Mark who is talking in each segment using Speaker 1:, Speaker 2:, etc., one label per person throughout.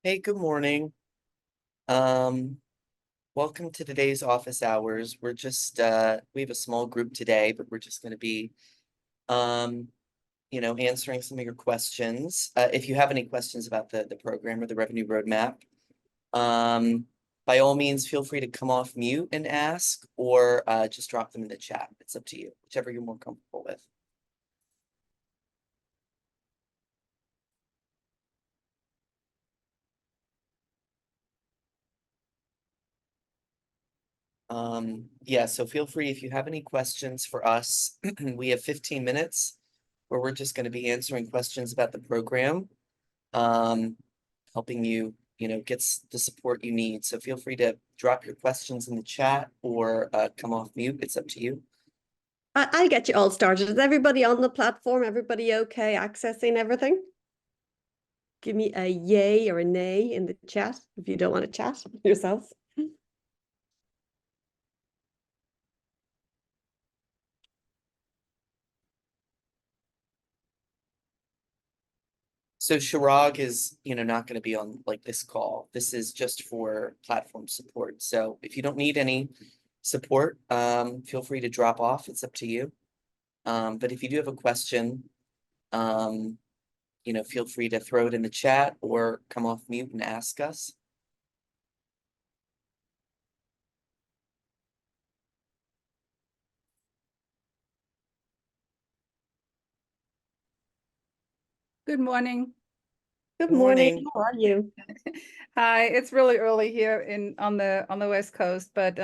Speaker 1: Hey, good morning. Um, Welcome to today's office hours. We're just we have a small group today, but we're just going to be um, answering some of your questions. If you have any questions about the program or the revenue roadmap, um, by all means, feel free to come off mute and ask, or just drop them in the chat. It's up to you, whichever you're more comfortable with. Yeah, so feel free if you have any questions for us. We have 15 minutes where we're just going to be answering questions about the program, um, helping you, get the support you need. So feel free to drop your questions in the chat or come off mute. It's up to you.
Speaker 2: I'll get you all started. Is everybody on the platform? Everybody okay accessing everything? Give me a yay or a nay in the chat if you don't want to chat yourselves.
Speaker 1: So Chirag is, not going to be on like this call. This is just for platform support. So if you don't need any support, feel free to drop off. It's up to you. But if you do have a question, um, feel free to throw it in the chat or come off mute and ask us.
Speaker 3: Good morning.
Speaker 2: Good
Speaker 1: Good
Speaker 2: morning.
Speaker 1: morning.
Speaker 2: How are you?
Speaker 3: Hi, it's really early here on the West Coast, but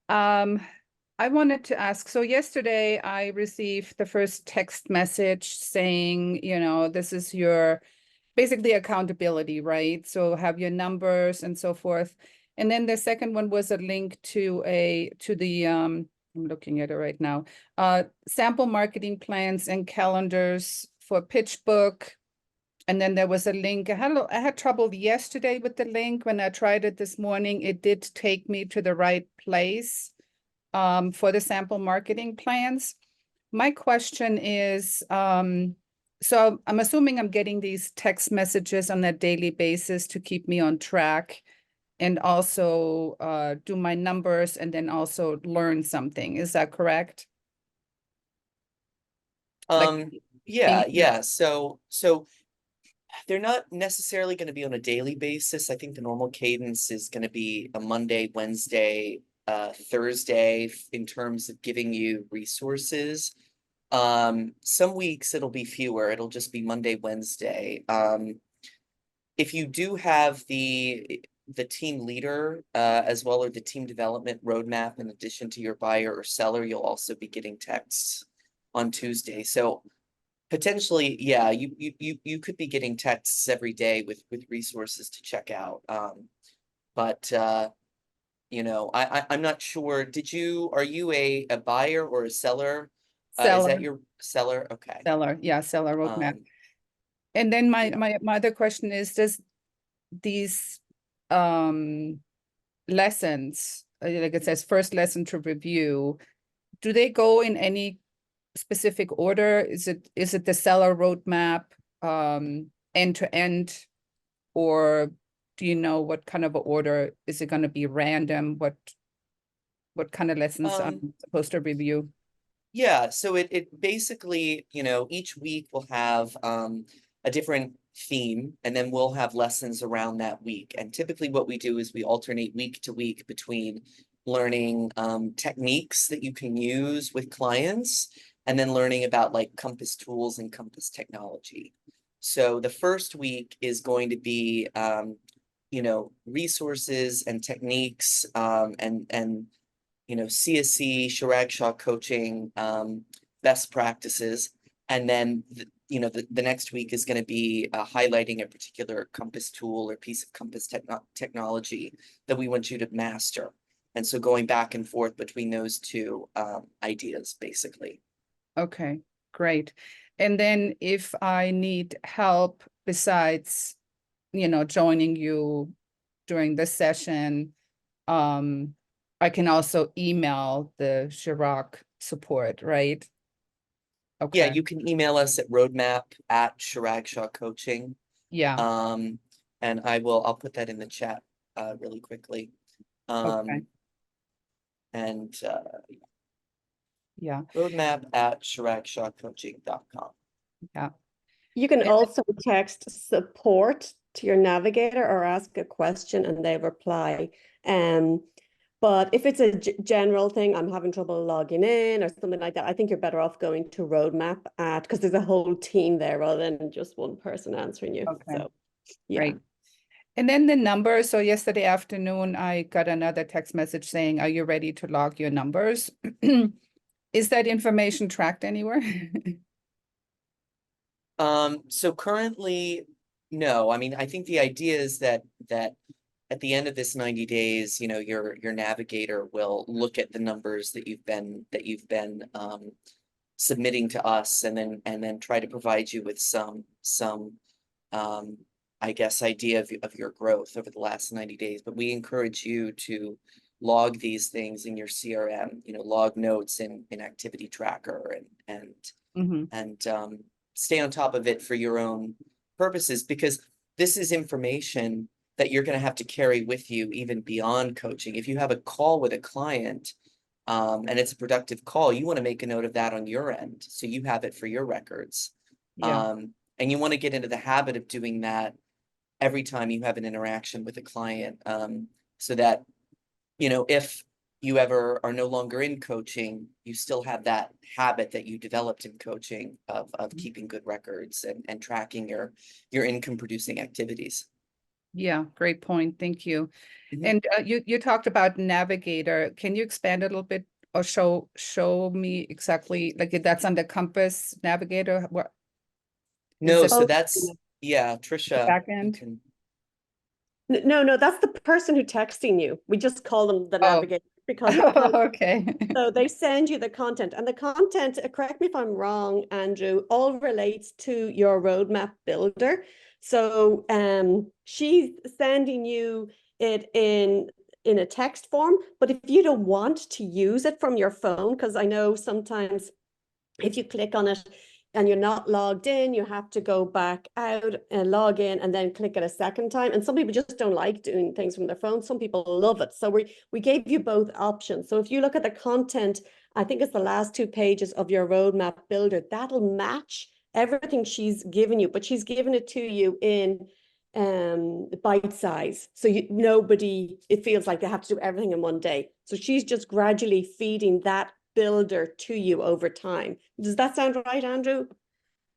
Speaker 3: I wanted to ask, so yesterday I received the first text message saying, this is your basically accountability, right? So have your numbers and so forth. And then the second one was a link to the I'm looking at it right now, sample marketing plans and calendars for PitchBook. And then there was a link. I had trouble yesterday with the link. When I tried it this morning, it did take me to the right place for the sample marketing plans. My question is, so I'm assuming I'm getting these text messages on a daily basis to keep me on track and also do my numbers and then also learn something. Is that correct?
Speaker 1: Yeah. So they're not necessarily going to be on a daily basis. I think the normal cadence is going to be a Monday, Wednesday, Thursday in terms of giving you resources. Some weeks it'll be fewer. It'll just be Monday, Wednesday. If you do have the team leader as well or the team development roadmap in addition to your buyer or seller, you'll also be getting texts on Tuesday. So potentially, yeah, you could be getting texts every day with resources to check out. But I'm not sure. Are you a buyer or a seller? Is that
Speaker 3: Seller,
Speaker 1: your seller? Okay.
Speaker 3: seller roadmap.
Speaker 1: Um,
Speaker 3: And then
Speaker 1: yeah.
Speaker 3: my other question is, does these lessons, like it says, first lesson to review, do they go in any specific order? Is it the seller roadmap end to end, or do you know what kind of a order? Is it going to be random? What kind of lessons I'm supposed to review?
Speaker 1: Yeah, so it basically, each week will have a different theme, and then we'll have lessons around that week. And typically what we do is we alternate week to week between learning techniques that you can use with clients and then learning about like Compass tools and Compass technology. So the first week is going to be resources and techniques and CSC, Chirag Shah Coaching, best practices. And then, the next week is going to be highlighting a particular Compass tool or piece of Compass technology that we want you to master. And so going back and forth between those two ideas, basically.
Speaker 3: Okay, great. And then if I need help besides, joining you during this session, I can also email the Chirag support, right?
Speaker 1: Yeah,
Speaker 3: Okay.
Speaker 1: you can email us at roadmap@Chirag Shah Coaching.
Speaker 3: Yeah.
Speaker 1: And I'll put that in the chat really quickly.
Speaker 3: Okay.
Speaker 1: And
Speaker 3: Yeah.
Speaker 1: roadmap@chiragshawcoaching.com.
Speaker 3: Yeah.
Speaker 2: You can
Speaker 3: And-
Speaker 2: also text support to your navigator or ask a question and they reply. But if it's a general thing, I'm having trouble logging in or something like that, I think you're better off going to roadmap because there's a whole team there rather than just one person answering you.
Speaker 3: Okay.
Speaker 2: So, yeah.
Speaker 3: Great. And then the number. So yesterday afternoon, I got another text message saying, "Are you ready to log your numbers?" Is that information tracked anywhere?
Speaker 1: So currently, no. I mean, I think the idea is that at the end of this 90 days, you know, your navigator will look at the numbers that you've been submitting to us, and then try to provide you with some I guess idea of your growth over the last 90 days. But we encourage you to log these things in your CRM, you know, log notes in activity tracker and stay on top of it for your own purposes, because this is information that you're going to have to carry with you even beyond coaching. If you have a call with a client, and it's a productive call, you want to make a note of that on your end, so you have it for your records.
Speaker 3: Yeah.
Speaker 1: And you want to get into the habit of doing that every time you have an interaction with a client, so that, you know, if you ever are no longer in coaching, you still have that habit that you developed in coaching of keeping good records and tracking your income producing activities.
Speaker 3: Yeah, great point. Thank you.
Speaker 1: Mhm.
Speaker 3: And you talked about navigator. Can you expand a little bit or show me exactly, like, if that's under Compass Navigator? What is
Speaker 1: No,
Speaker 3: it?
Speaker 1: so
Speaker 2: Oh,
Speaker 1: that's, yeah,
Speaker 3: The
Speaker 1: Trisha,
Speaker 3: back
Speaker 1: you
Speaker 3: end?
Speaker 1: can.
Speaker 2: no, that's the person who texting you. We just call them the
Speaker 3: Oh,
Speaker 2: navigator because it kind of,
Speaker 3: okay.
Speaker 2: so they send you the content, and the content, correct me if I'm wrong, Andrew, all relates to your roadmap builder. So she's sending you it in a text form, but if you don't want to use it from your phone, because I know sometimes if you click on it and you're not logged in, you have to go back out and log in and then click it a second time. And some people just don't like doing things from their phone. Some people love it. So we gave you both options. So if you look at the content, I think it's the last 2 pages of your roadmap builder, that'll match everything she's given you, but she's given it to you in bite size. So it feels like they have to do everything in one day. So she's just gradually feeding that builder to you over time. Does that sound right, Andrew?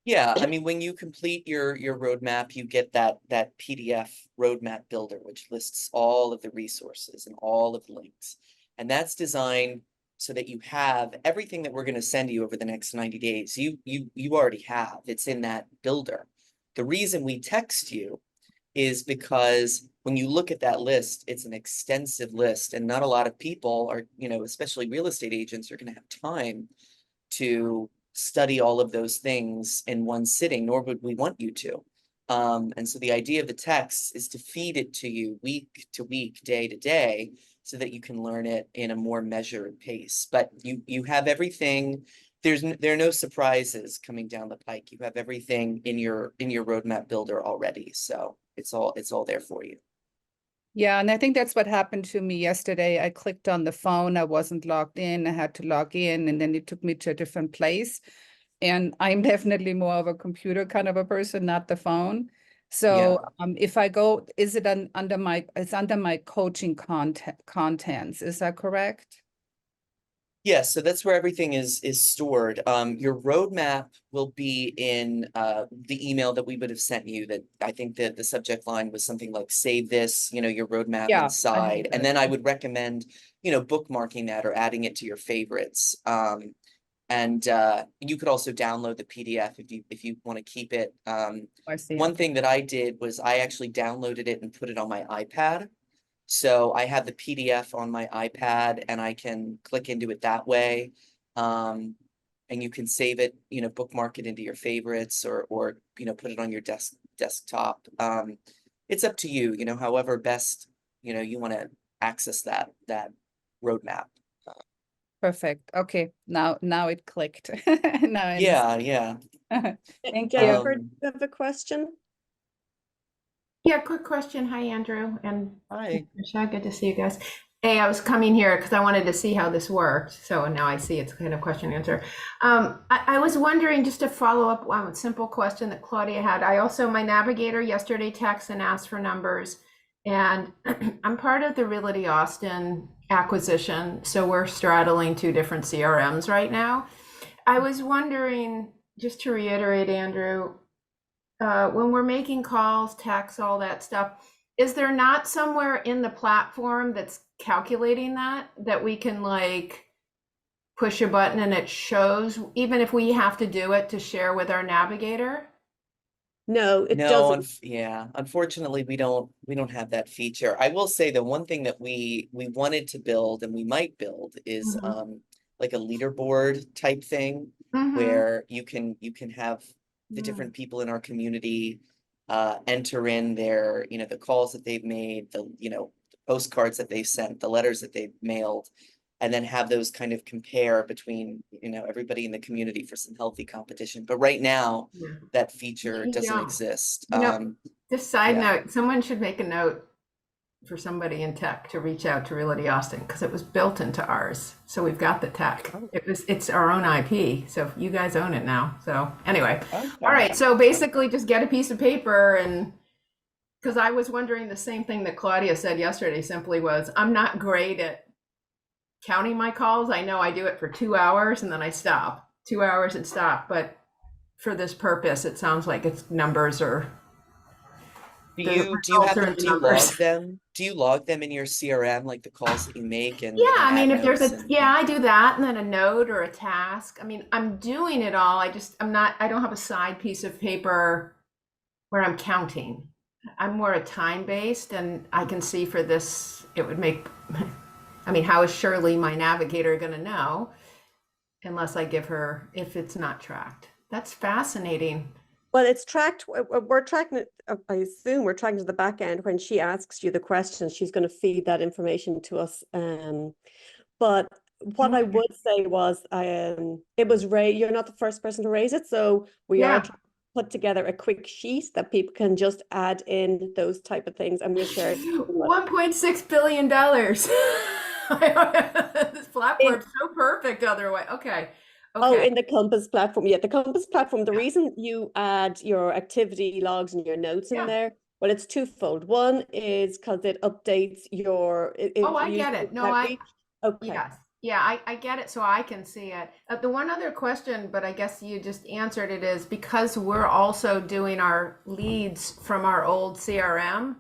Speaker 1: Yeah, I mean, when you complete your roadmap, you get that PDF roadmap builder, which lists all of the resources and all of the links. And that's designed so that you have everything that we're going to send you over the next 90 days. You already have. It's in that builder. The reason we text you is because when you look at that list, it's an extensive list, and not a lot of people are, you know, especially real estate agents, are going to have time to study all of those things in one sitting, nor would we want you to. And so the idea of the text is to feed it to you week to week, day to day, so that you can learn it in a more measured pace. But you have everything. There are no surprises coming down the pike. You have everything in your roadmap builder already. So it's all there for you.
Speaker 3: Yeah, and I think that's what happened to me yesterday. I clicked on the phone, I wasn't logged in, I had to log in, and then it took me to a different place. And I'm definitely more of a computer kind of a person, not the phone. So if I go, is it under my coaching contents, is that correct?
Speaker 1: Yes, so that's where everything is stored. Your roadmap will be in the email that we would have sent you. That I think that the subject line was something like "Save this," you know, your roadmap
Speaker 3: Yeah, I
Speaker 1: inside,
Speaker 3: have
Speaker 1: and
Speaker 3: that.
Speaker 1: then I would recommend, you know, bookmarking that or adding it to your favorites. And you could also download the PDF if you want to keep it.
Speaker 3: I see
Speaker 1: One
Speaker 3: it.
Speaker 1: thing that I did was I actually downloaded it and put it on my iPad. So I have the PDF on my iPad and I can click into it that way. And you can save it, you know, bookmark it into your favorites or you know, put it on your desktop. It's up to you, you know, however best, you know, you want to access that roadmap.
Speaker 3: Perfect. Okay, now it clicked. Now I
Speaker 1: Yeah, yeah.
Speaker 3: understand. Thank you.
Speaker 2: Jennifer, do
Speaker 1: Um,
Speaker 2: you have a question?
Speaker 4: Yeah, quick question. Hi, Andrew and
Speaker 1: Hi.
Speaker 4: Michelle. Good to see you guys. Hey, I was coming here because I wanted to see how this worked. So now I see it's kind of question answer. I was wondering, just to follow up on a simple question that Claudia had. My navigator yesterday texted and asked for numbers, and I'm part of the Realty Austin acquisition. So we're straddling two different CRMs right now. I was wondering, just to reiterate, Andrew, when we're making calls, texts, all that stuff, is there not somewhere in the platform that's calculating that we can like push a button and it shows, even if we have to do it to share with our navigator?
Speaker 2: No, it
Speaker 1: No,
Speaker 2: doesn't.
Speaker 1: yeah, unfortunately, we don't have that feature. I will say the one thing that we wanted to build and we might build is like a leaderboard type thing where you can have the different people in our community enter in their, the calls that they've made, the, postcards that they sent, the letters that they've mailed, and then have those kind of compare between, everybody in the community for some healthy competition. But right now,
Speaker 4: Yeah.
Speaker 1: that feature
Speaker 4: You
Speaker 1: doesn't
Speaker 4: don't.
Speaker 1: exist.
Speaker 4: Just side
Speaker 1: yeah.
Speaker 4: note, someone should make a note for somebody in tech to reach out to Realty Austin because it was built into ours. So we've got the tech.
Speaker 1: Oh.
Speaker 4: It's our own IP. So you guys own it now. So anyway,
Speaker 1: Okay.
Speaker 4: all right. So basically just get a piece of paper, and because I was wondering the same thing that Claudia said yesterday, simply was, I'm not great at counting my calls. I know I do it for 2 hours and then I stop. 2 hours and stop. But for this purpose, it sounds like it's numbers or
Speaker 1: Do
Speaker 4: the
Speaker 1: you
Speaker 4: results are in
Speaker 1: happen
Speaker 4: the
Speaker 1: to
Speaker 4: numbers.
Speaker 1: log them? Do you log them in your CRM, like the calls that you make and
Speaker 4: Yeah, I
Speaker 1: add
Speaker 4: mean, if there's
Speaker 1: notes
Speaker 4: a,
Speaker 1: and
Speaker 4: yeah, I do that, and then a note or a task. I mean, I'm doing it all. I don't have a side piece of paper where I'm counting. I'm more a time-based, and I can see for this, it would make, I mean, how is Shirley, my navigator, going to know unless I give her, if it's not tracked? That's fascinating.
Speaker 2: Well, it's tracked. We're tracking it. I assume we're tracking to the back end. When she asks you the questions, she's going to feed that information to us. But what I
Speaker 4: Okay.
Speaker 2: would say was, it was Ray. You're not the first person to raise it, so we are
Speaker 4: Yeah.
Speaker 2: trying to put together a quick sheet that people can just add in those type of things. I'm going to share it.
Speaker 4: $1.6 billion. This platform's so perfect otherwise. Okay.
Speaker 2: Oh,
Speaker 4: Okay.
Speaker 2: in the Compass platform. Yeah, the Compass platform, the reason you add your activity logs and your notes in
Speaker 4: Yeah.
Speaker 2: there, well, it's twofold. One is because it updates your,
Speaker 4: Oh, I
Speaker 2: you
Speaker 4: get it. No,
Speaker 2: outreach. Okay.
Speaker 4: yes. Yeah, I get it. So I can see it. The one other question, but I guess you just answered it, is because we're also doing our leads from our old CRM,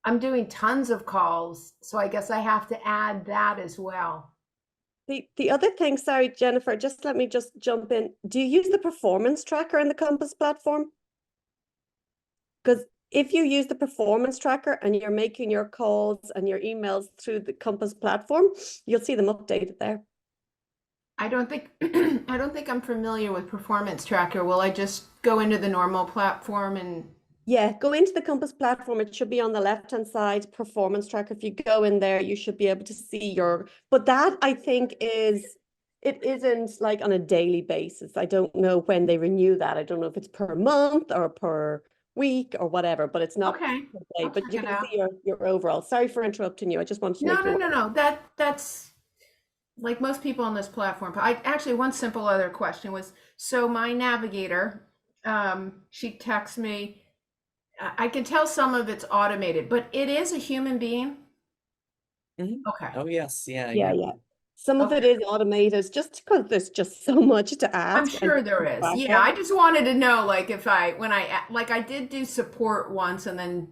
Speaker 4: I'm doing tons of calls. So I guess I have to add that as well.
Speaker 2: The other thing, sorry, Jennifer, let me jump in. Do you use the performance tracker in the Compass platform? Because if you use the performance tracker and you're making your calls and your emails through the Compass platform, you'll see them updated there.
Speaker 4: I don't think I'm familiar with performance tracker. Will I just go into the normal platform and
Speaker 2: Yeah, go into the Compass platform. It should be on the left-hand side, performance tracker. If you go in there, you should be able to see but that I think it isn't like on a daily basis. I don't know when they renew that. I don't know if it's per month or per week or whatever, but it's not
Speaker 4: okay,
Speaker 2: per day,
Speaker 4: I'll
Speaker 2: but
Speaker 4: check
Speaker 2: you
Speaker 4: it
Speaker 2: can
Speaker 4: out.
Speaker 2: see your overall. Sorry for interrupting you. I just wanted to make you aware.
Speaker 4: No. That's like most people on this platform. One simple other question was, so my navigator, she texts me. I can tell some of it's automated, but it is a human being.
Speaker 1: Mhm.
Speaker 4: Okay.
Speaker 1: Oh yes, yeah,
Speaker 2: Yeah,
Speaker 1: yeah.
Speaker 2: yeah. Some of it
Speaker 4: Okay.
Speaker 2: is automated just because there's just so much to
Speaker 4: I'm
Speaker 2: ask and
Speaker 4: sure there is.
Speaker 2: track
Speaker 4: Yeah,
Speaker 2: of.
Speaker 4: I just wanted to know, like, I did do support once, and then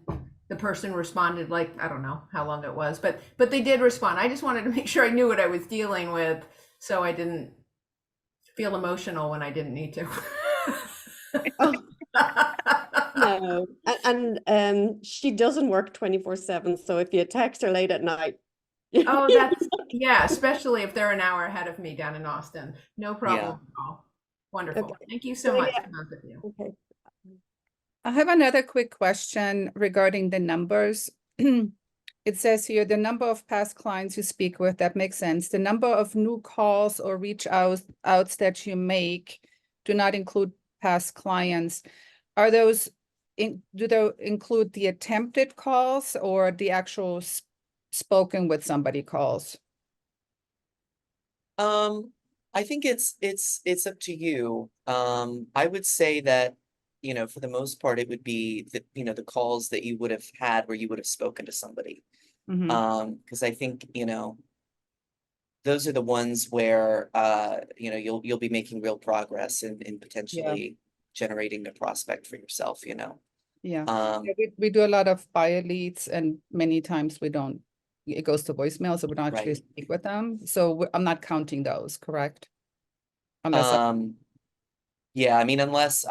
Speaker 4: the person responded, like, I don't know how long it was, but they did respond. I just wanted to make sure I knew what I was dealing with, so I didn't feel emotional when I didn't need to.
Speaker 2: Oh, no. And she doesn't work 24/7. So if you text her late at night,
Speaker 4: Oh, that's, yeah, especially if they're an hour ahead of me down in Austin. No problem at all. Wonderful.
Speaker 2: Okay.
Speaker 4: Thank you so
Speaker 2: So
Speaker 4: much,
Speaker 2: yeah,
Speaker 4: both of you.
Speaker 2: okay.
Speaker 3: I have another quick question regarding the numbers. It says here, the number of past clients you speak with, that makes sense. The number of new calls or reach outs that you make do not include past clients. Are those do they include the attempted calls or the actual spoken with somebody calls?
Speaker 1: I think it's up to you. I would say that, you know, for the most part, it would be the, you know, the calls that you would have had where you would have spoken to somebody.
Speaker 3: Mhm.
Speaker 1: Because I think, you know, those are the ones where you know, you'll be making real progress in potentially generating a prospect for yourself, you know.
Speaker 3: Yeah.
Speaker 1: Um,
Speaker 3: Yeah, we do a lot of buyer leads, and many times we don't, it goes to voicemail, so we don't actually
Speaker 1: Right.
Speaker 3: speak with them. So I'm not counting those, correct? Unless I,
Speaker 1: Yeah, I mean, unless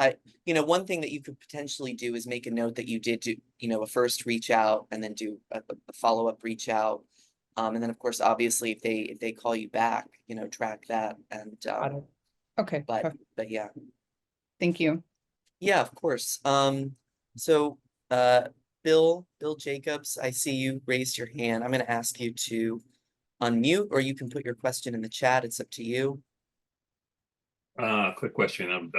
Speaker 1: you know, one thing that you could potentially do is make a note that you did do, you know, a first reach out and then do a follow-up reach out. And then of course, obviously, if they call you back, you know, track that. And
Speaker 3: got it. Okay, perfect.
Speaker 1: but yeah.
Speaker 3: Thank you.
Speaker 1: Yeah, of course. So uh Bill Jacobs, I see you raised your hand. I'm gonna ask you to unmute, or you can put your question in the chat. It's up to you.
Speaker 5: Quick question.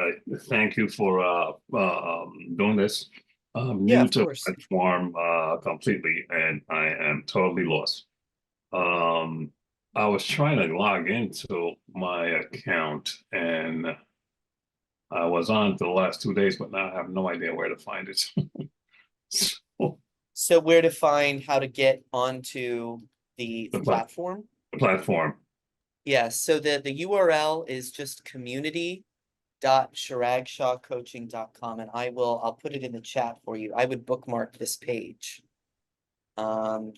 Speaker 5: Thank you for doing this. I'm
Speaker 1: Yeah,
Speaker 5: new
Speaker 1: of
Speaker 5: to the
Speaker 1: course.
Speaker 5: platform completely, and I am totally lost. I was trying to log into my account, and I was on for the last 2 days, but now I have no idea where to find it. So,
Speaker 1: So where to find how to get onto the
Speaker 5: the
Speaker 1: platform?
Speaker 5: platform.
Speaker 1: Yeah, so the URL is just community.chiragshawcoaching.com, and I'll put it in the chat for you. I would bookmark this page.
Speaker 5: I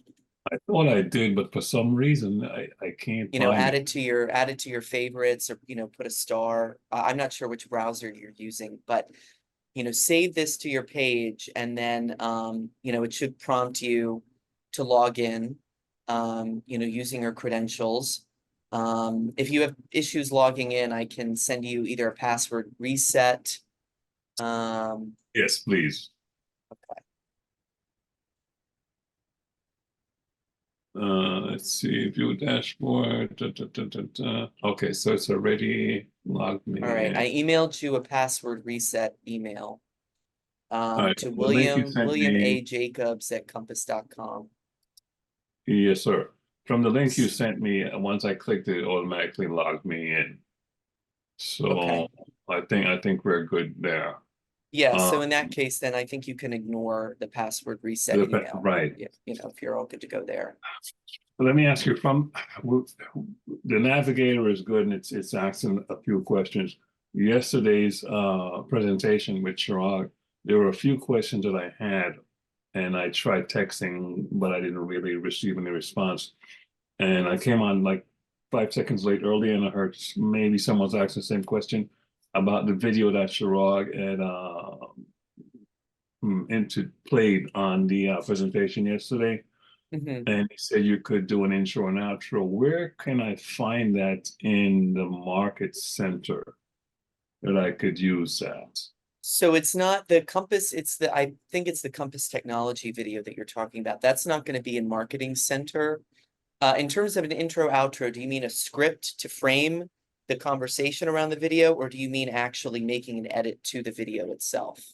Speaker 5: thought I did, but for some reason I can't
Speaker 1: You know,
Speaker 5: find
Speaker 1: add
Speaker 5: it.
Speaker 1: it to your favorites, or, you know, put a star. I'm not sure which browser you're using, but, you know, save this to your page, and then you know, it should prompt you to log in, you know, using your credentials. If you have issues logging in, I can send you either a password reset.
Speaker 5: Yes, please. Let's see, view dashboard. Okay, so it's already logged me
Speaker 1: All right,
Speaker 5: in.
Speaker 1: I emailed you a password reset email
Speaker 5: Right,
Speaker 1: to
Speaker 5: the link you sent
Speaker 1: William
Speaker 5: me.
Speaker 1: A. Jacobs at compass.com.
Speaker 5: Yes, sir. From the link you sent me, once I clicked it, it automatically logged me in. So
Speaker 1: Okay.
Speaker 5: I think we're good there.
Speaker 1: Yeah,
Speaker 5: Uh,
Speaker 1: so in that case, then I think you can ignore the password reset email.
Speaker 5: right.
Speaker 1: You know, if you're all good to go there.
Speaker 5: Let me ask you, from the navigator is good, and it's asking a few questions. Yesterday's presentation with Chirag, there were a few questions that I had, and I tried texting, but I didn't really receive any response. And I came on like 5 seconds late early, and I heard maybe someone's asking the same question about the video that Chirag had played on the presentation yesterday.
Speaker 1: Mhm.
Speaker 5: And he said you could do an intro and outro. Where can I find that in the market center that I could use that?
Speaker 1: So it's not the Compass, I think it's the Compass Technology video that you're talking about. That's not going to be in Marketing Center. In terms of an intro outro, do you mean a script to frame the conversation around the video, or do you mean actually making an edit to the video itself?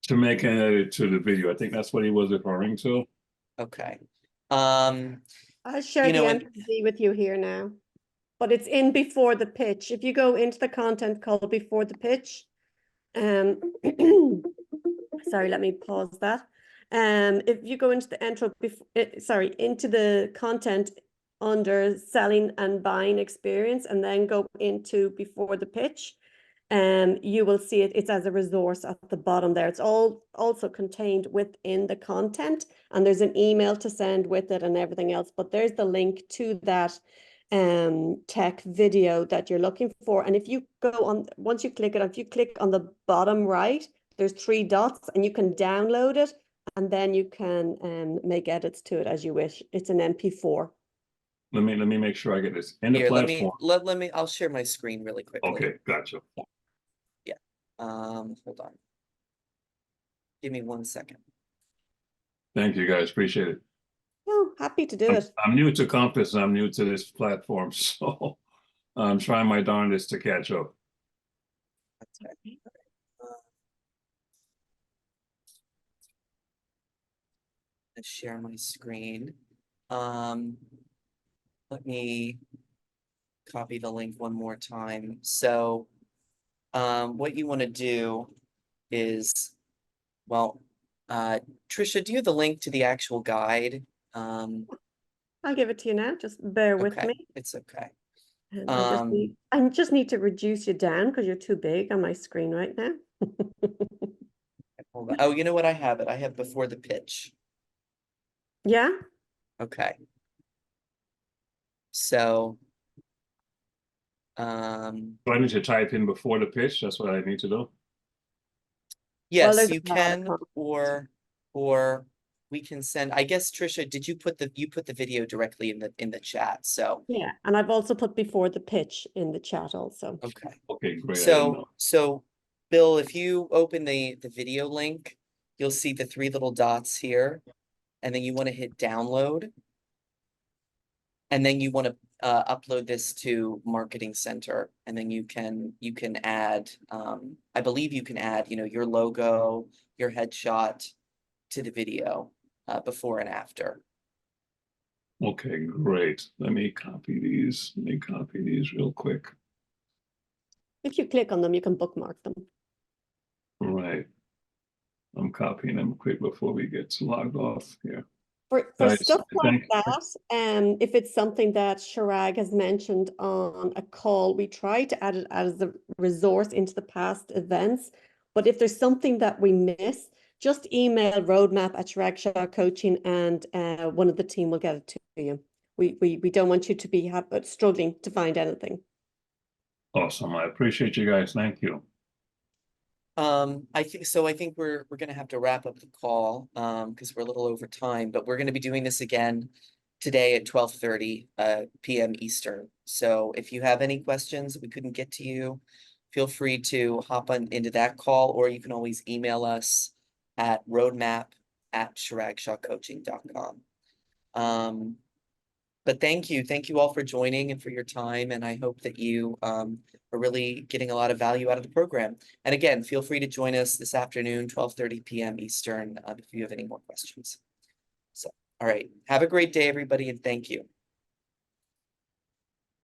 Speaker 5: To make an edit to the video. I think that's what he was referring to.
Speaker 1: Okay.
Speaker 2: I'll share
Speaker 1: You
Speaker 2: the
Speaker 1: know, and
Speaker 2: MPV with you here now, but it's in before the pitch. If you go into the content called before the pitch, sorry, let me pause that. If you go into the intro before, into the content under selling and buying experience, and then go into before the pitch, you will see it's as a resource at the bottom there. It's all also contained within the content, and there's an email to send with it and everything else. But there's the link to that tech video that you're looking for. And if you go on, once you click it, if you click on the bottom right, there's 3 dots, and you can download it, and then you can make edits to it as you wish. It's an MP4.
Speaker 5: Let me make sure I get this in the
Speaker 1: here,
Speaker 5: platform.
Speaker 1: I'll share my screen really quickly.
Speaker 5: Okay, gotcha.
Speaker 1: Yeah. Hold on. Give me 1 second.
Speaker 5: Thank you, guys. Appreciate it.
Speaker 2: Oh, happy to do it.
Speaker 5: I'm new to Compass, and I'm new to this platform, so I'm trying my darndest to catch up.
Speaker 1: That's right. Let's share my screen. Let me copy the link one more time. So, what you want to do is, well, Trisha, do you have the link to the actual guide?
Speaker 2: I'll give it to you now. Just bear with
Speaker 1: Okay,
Speaker 2: me.
Speaker 1: it's okay.
Speaker 2: And I just need to reduce you down because you're too big on my screen right now.
Speaker 1: Hold on. Oh, you know what? I have it. I have before the pitch.
Speaker 2: Yeah.
Speaker 1: Okay. So,
Speaker 5: Do I need to type in before the pitch? That's what I need to do.
Speaker 2: Well,
Speaker 1: yes,
Speaker 2: there's
Speaker 1: you
Speaker 2: a lot of
Speaker 1: can,
Speaker 2: content.
Speaker 1: or we can send, I guess, Trisha, did you put the video directly in the chat? So,
Speaker 2: Yeah, and I've also put before the pitch in the chat also.
Speaker 1: okay.
Speaker 5: Okay, great. I didn't know.
Speaker 1: So Bill, if you open the video link, you'll see the three little dots here, and then you want to hit download. And then you want to upload this to Marketing Center, and then you can add, I believe you can add, your logo, your headshot to the video before and after.
Speaker 5: Okay, great. Let me copy these. Let me copy these real quick.
Speaker 2: If you click on them, you can bookmark them.
Speaker 5: Right. I'm copying them quick before we get logged off here.
Speaker 2: For
Speaker 5: Guys,
Speaker 2: stuff like
Speaker 5: thank
Speaker 2: that, if it's something that Chirag has mentioned on a call, we try to add it as a resource into the past events. But if there's something that we miss, just email roadmap at Chirag Shah Coaching, and one of the team will get it to you. We don't want you to be struggling to find anything.
Speaker 5: Awesome. I appreciate you guys. Thank you.
Speaker 1: I think we're gonna have to wrap up the call because we're a little over time, but we're gonna be doing this again today at 12:30 p.m. Eastern. So if you have any questions we couldn't get to you, feel free to hop on into that call, or you can always email us at roadmap@chiragshawcoaching.com. But thank you all for joining and for your time, and I hope that you are really getting a lot of value out of the program. And again, feel free to join us this afternoon, 12:30 p.m. Eastern, if you have any more questions. So, all right, have a great day, everybody, and thank you.